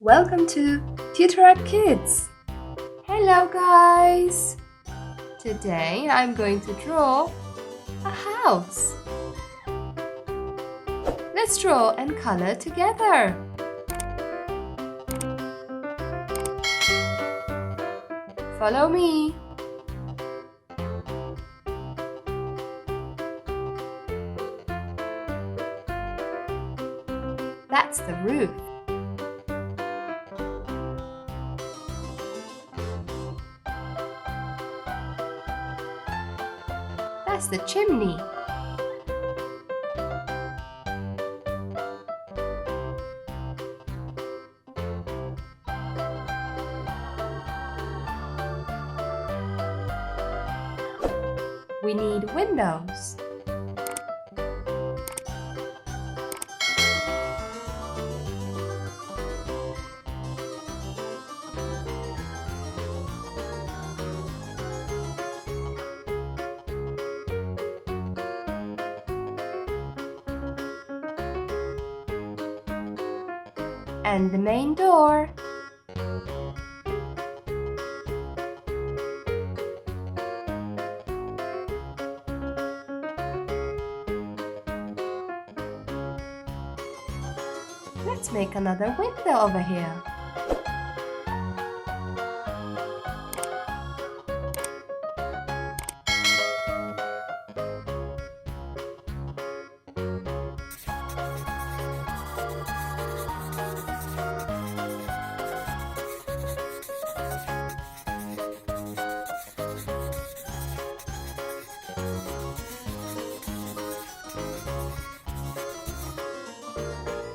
Welcome to Tutorak Kids! Hello guys! Today I'm going to draw a house. Let's draw and color together. Follow me. That's the roof. That's the chimney. We need windows. And the main door. Let's make another window over here.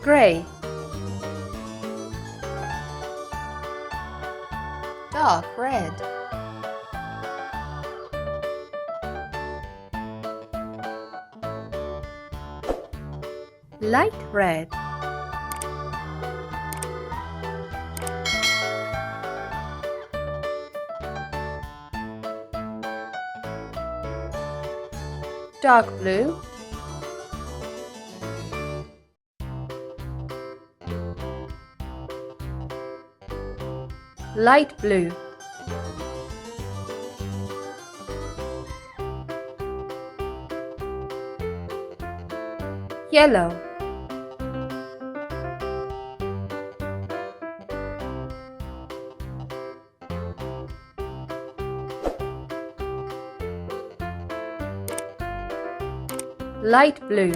Gray. Dark red. Light red. Dark blue. Light blue. Yellow. Light blue.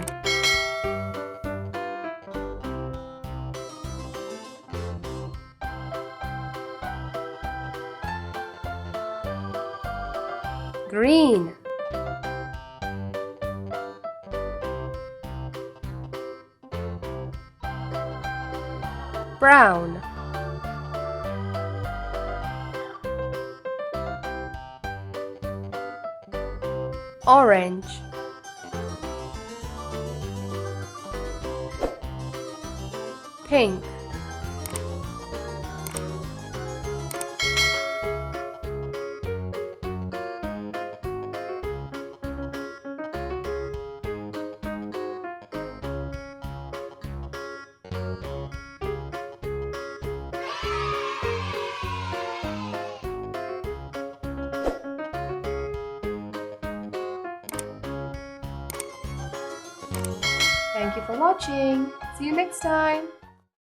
Green. Brown. Orange. Pink. Thank you for watching. See you next time.